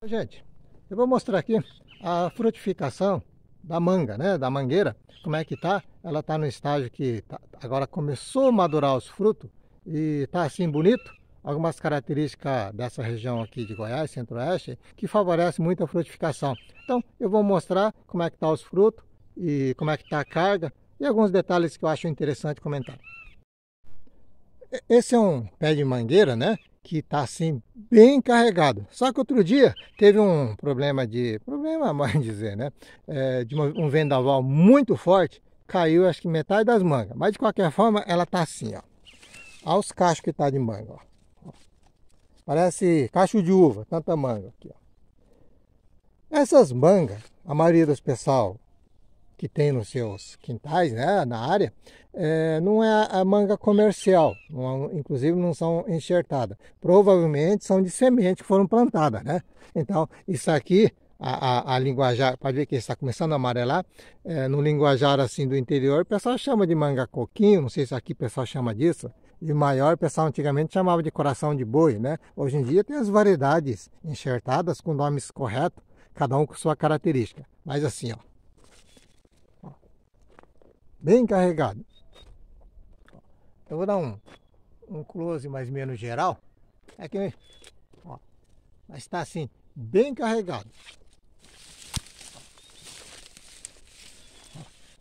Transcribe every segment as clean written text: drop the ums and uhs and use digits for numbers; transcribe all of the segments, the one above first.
Gente, eu vou mostrar aqui a frutificação da manga, né? Da mangueira. Como é que tá? Ela tá no estágio que agora começou a madurar os frutos e tá assim bonito. Algumas características dessa região aqui de Goiás, Centro-Oeste, que favorece muito a frutificação. Então, eu vou mostrar como é que tá os frutos e como é que tá a carga e alguns detalhes que eu acho interessante comentar. Esse é um pé de mangueira, né? Que está assim bem carregado. Só que outro dia teve um problema, mais dizer, né? De um vendaval muito forte, caiu acho que metade das mangas. Mas de qualquer forma, ela tá assim, ó. Olha os cachos que tá de manga, ó. Parece cacho de uva, tanta manga aqui, ó. Essas mangas, a maioria dos pessoal que tem nos seus quintais, né, na área, não é a manga comercial, inclusive não são enxertadas. Provavelmente são de semente que foram plantadas, né? Então, isso aqui, a linguajar, pode ver que está começando a amarelar, no linguajar assim do interior, o pessoal chama de manga coquinho, não sei se aqui o pessoal chama disso. De maior, o pessoal antigamente chamava de coração de boi, né? Hoje em dia tem as variedades enxertadas com nomes corretos, cada um com sua característica. Mas assim, ó. Bem carregado. Eu vou dar um close mais ou menos geral. Aqui, ó, mas está assim, bem carregado.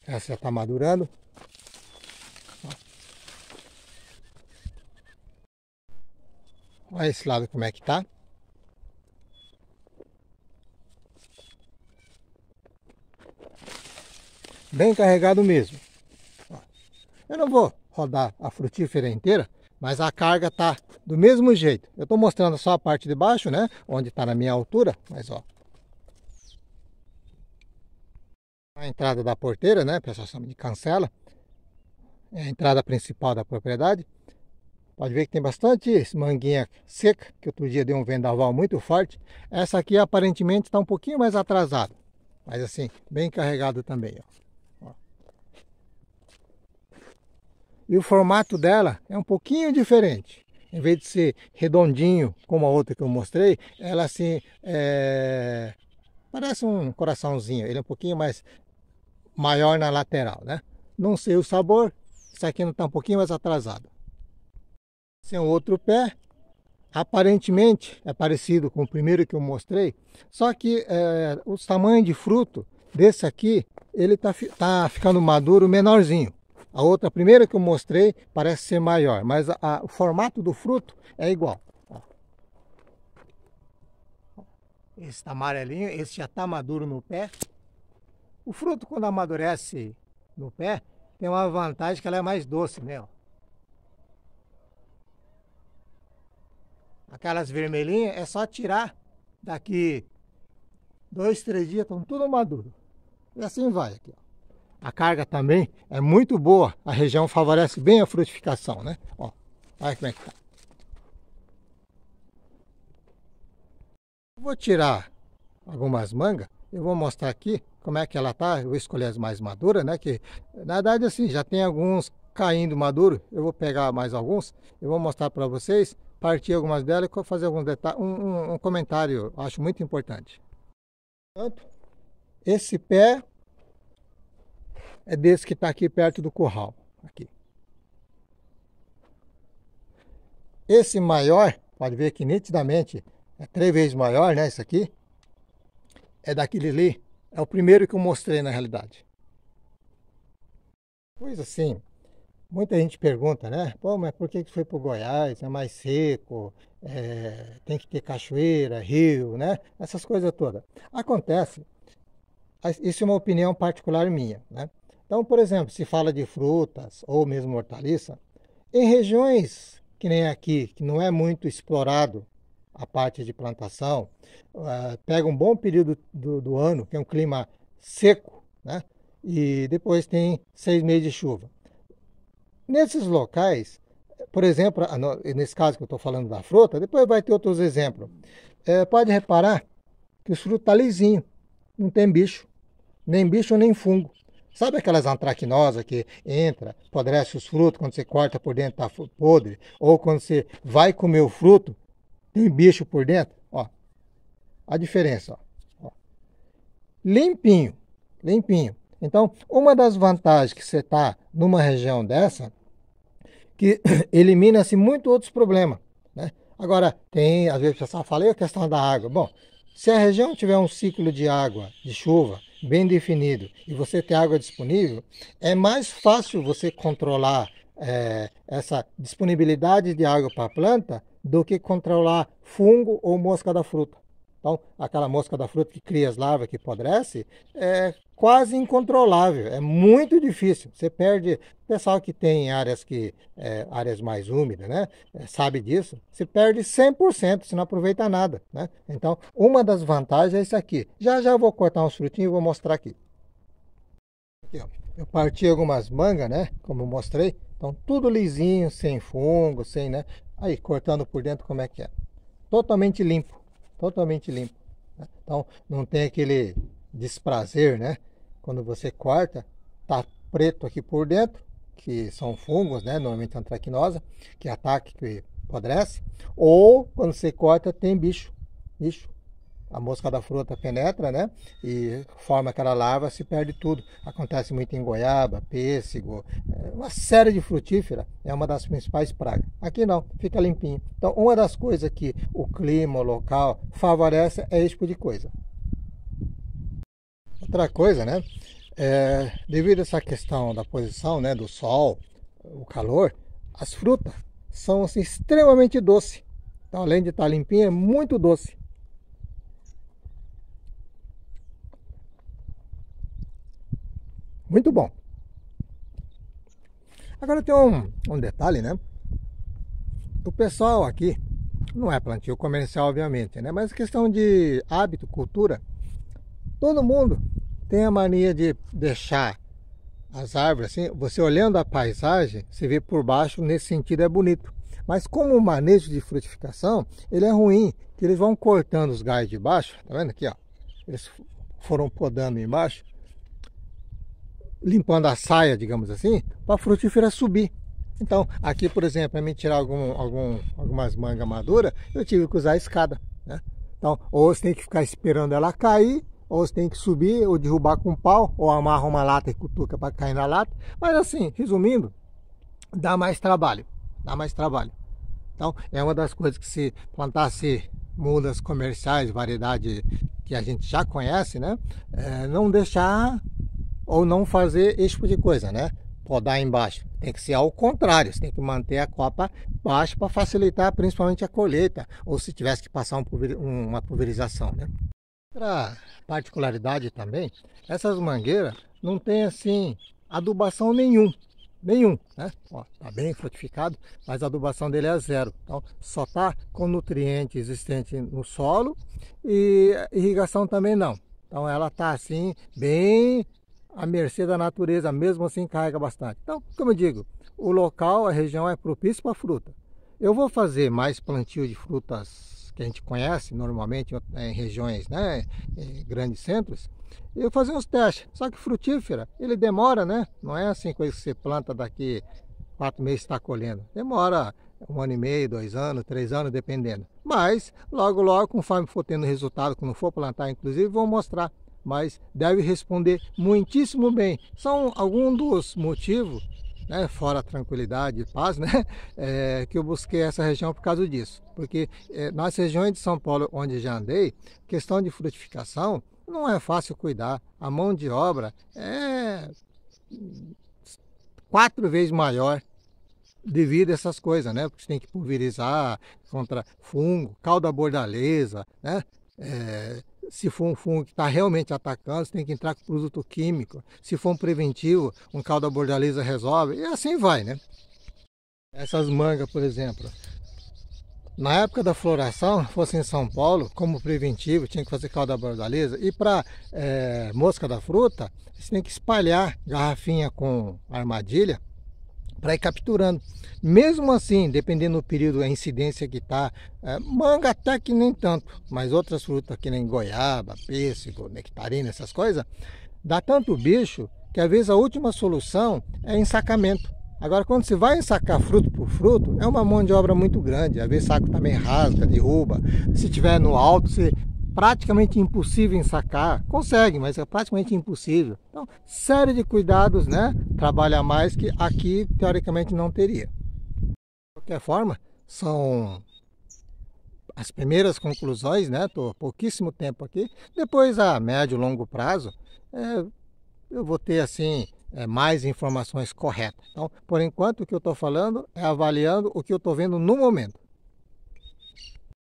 Essa já está madurando. Olha esse lado como é que tá. Bem carregado mesmo. Eu não vou rodar a frutífera inteira, mas a carga tá do mesmo jeito. Eu estou mostrando só a parte de baixo, né? Onde está na minha altura, mas ó. A entrada da porteira, né? O pessoal chama de cancela. É a entrada principal da propriedade. Pode ver que tem bastante manguinha seca, que outro dia deu um vendaval muito forte. Essa aqui aparentemente está um pouquinho mais atrasada, mas assim, bem carregado também, ó. E o formato dela é um pouquinho diferente. Em vez de ser redondinho, como a outra que eu mostrei, ela assim, parece um coraçãozinho. Ele é um pouquinho mais maior na lateral, né? Não sei o sabor, isso aqui não está um pouquinho mais atrasado. Esse é um outro pé. Aparentemente é parecido com o primeiro que eu mostrei, só que os tamanhos de fruto desse aqui, ele tá ficando maduro menorzinho. A outra, a primeira que eu mostrei, parece ser maior, mas o formato do fruto é igual. Ó. Esse está amarelinho, esse já está maduro no pé. O fruto, quando amadurece no pé, tem uma vantagem que ela é mais doce, né? Ó. Aquelas vermelhinhas é só tirar, daqui 2, 3 dias estão tudo maduro. E assim vai aqui, ó. A carga também é muito boa, a região favorece bem a frutificação, né? Ó, olha como é que tá. Eu vou tirar algumas mangas, eu vou mostrar aqui como é que ela tá. Eu vou escolher as mais maduras, né? Que na verdade assim, já tem alguns caindo maduro. Eu vou pegar mais alguns, eu vou mostrar para vocês, partir algumas delas e fazer alguns detalhes, um comentário, acho muito importante. Portanto, esse pé é desse que está aqui perto do curral. Aqui. Esse maior, pode ver que nitidamente é 3 vezes maior, né? Esse aqui é daquele ali. É o primeiro que eu mostrei na realidade. Pois assim, muita gente pergunta, né? Pô, mas por que foi para o Goiás? É mais seco, tem que ter cachoeira, rio, né? Essas coisas todas. Acontece, isso é uma opinião particular minha, né? Então, por exemplo, se fala de frutas ou mesmo hortaliça, em regiões que nem aqui, que não é muito explorado a parte de plantação, pega um bom período do ano, que é um clima seco, né? E depois tem 6 meses de chuva. Nesses locais, por exemplo, nesse caso que eu estou falando da fruta, depois vai ter outros exemplos. Pode reparar que os frutos estão lisinhos, não tem bicho, nem fungo. Sabe aquelas antracnosas que entra, apodrece os frutos, quando você corta por dentro está podre, ou quando você vai comer o fruto, tem bicho por dentro? Ó, a diferença, ó. Limpinho, limpinho. Então, uma das vantagens que você está numa região dessa, que elimina-se muito outros problemas, né? Agora, às vezes o pessoal fala, a questão da água. Bom, se a região tiver um ciclo de água, de chuva, bem definido, e você ter água disponível, é mais fácil você controlar essa disponibilidade de água para a planta do que controlar fungo ou mosca da fruta. Então, aquela mosca da fruta que cria as larvas, que apodrece, é quase incontrolável, é muito difícil. Você perde, o pessoal que tem áreas mais úmidas, né, sabe disso, você perde 100%, você não aproveita nada, né? Então, uma das vantagens é isso aqui. Já já eu vou cortar uns frutinhos e vou mostrar aqui. Aqui, ó. Eu parti algumas mangas, né, como eu mostrei, então tudo lisinho, sem fungo, sem, né, aí cortando por dentro como é que é. Totalmente limpo. Totalmente limpo. Então, não tem aquele desprazer, né? Quando você corta, tá preto aqui por dentro, que são fungos, né? Normalmente antracnosa, que ataca, que apodrece. Ou, quando você corta, tem bicho. A mosca da fruta penetra, né? E forma aquela larva, se perde tudo. Acontece muito em goiaba, pêssego, uma série de frutífera é uma das principais pragas. Aqui não, fica limpinho. Então, uma das coisas que o clima, o local, favorece é esse tipo de coisa. Outra coisa, né? Devido a essa questão da posição, né? Do sol, o calor, as frutas são assim, extremamente doces. Então, além de estar limpinha, é muito doce. Muito bom. Agora tem um detalhe, né? O pessoal aqui, não é plantio comercial, obviamente, né? Mas questão de hábito, cultura, todo mundo tem a mania de deixar as árvores assim, você olhando a paisagem, você vê por baixo, nesse sentido é bonito. Mas como o manejo de frutificação, ele é ruim, que eles vão cortando os galhos de baixo, tá vendo aqui, ó? Eles foram podando embaixo, limpando a saia, digamos assim, para a frutífera subir. Então, aqui, por exemplo, para me tirar algumas mangas maduras, eu tive que usar a escada, né? Então, ou você tem que ficar esperando ela cair, ou você tem que subir, ou derrubar com um pau, ou amarra uma lata e cutuca para cair na lata. Mas assim, resumindo, dá mais trabalho, dá mais trabalho. Então, é uma das coisas que se plantasse mudas comerciais, variedade que a gente já conhece, né? Não deixar ou não fazer esse tipo de coisa, né? Podar embaixo. Tem que ser ao contrário, você tem que manter a copa baixa para facilitar principalmente a colheita, ou se tivesse que passar uma pulverização, né? Outra particularidade também, essas mangueiras não tem assim adubação nenhum, né? Ó, tá bem frutificado, mas a adubação dele é zero. Então, só tá com nutriente existente no solo e irrigação também não. Então, ela tá assim bem à mercê da natureza, mesmo assim carrega bastante. Então, como eu digo, o local, a região é propício para fruta. Eu vou fazer mais plantio de frutas que a gente conhece normalmente em regiões, né, em grandes centros. Eu vou fazer uns testes, só que frutífera, ele demora, né? Não é assim coisa que você planta daqui 4 meses está colhendo. Demora 1 ano e meio, 2 anos, 3 anos, dependendo. Mas, logo, conforme for tendo resultado, quando for plantar, inclusive, vou mostrar. Mas deve responder muitíssimo bem. São alguns dos motivos, né, fora a tranquilidade e paz, né, que eu busquei essa região por causa disso. Porque nas regiões de São Paulo, onde já andei, questão de frutificação, não é fácil cuidar. A mão de obra é 4 vezes maior devido a essas coisas, né? Porque você tem que pulverizar contra fungo, cauda bordaleza, né? Se for um fungo que está realmente atacando, você tem que entrar com produto químico. Se for um preventivo, um cauda bordaleza resolve. E assim vai, né? Essas mangas, por exemplo, na época da floração, fosse em São Paulo, como preventivo, tinha que fazer cauda bordaleza. E para mosca da fruta, você tem que espalhar garrafinha com armadilha para ir capturando. Mesmo assim, dependendo do período, a incidência que está, manga até que nem tanto, mas outras frutas que nem goiaba, pêssego, nectarina, essas coisas, dá tanto bicho que às vezes a última solução é ensacamento. Agora, quando você vai ensacar fruto por fruto, é uma mão de obra muito grande, às vezes o saco também rasga, derruba. Se tiver no alto, você praticamente impossível em sacar. Consegue, mas é praticamente impossível. Então, série de cuidados, né? Trabalha mais que aqui, teoricamente, não teria. De qualquer forma, são as primeiras conclusões, né? Estou pouquíssimo tempo aqui. Depois, a médio e longo prazo, eu vou ter, assim, mais informações corretas. Então, por enquanto, o que eu estou falando é avaliando o que eu estou vendo no momento.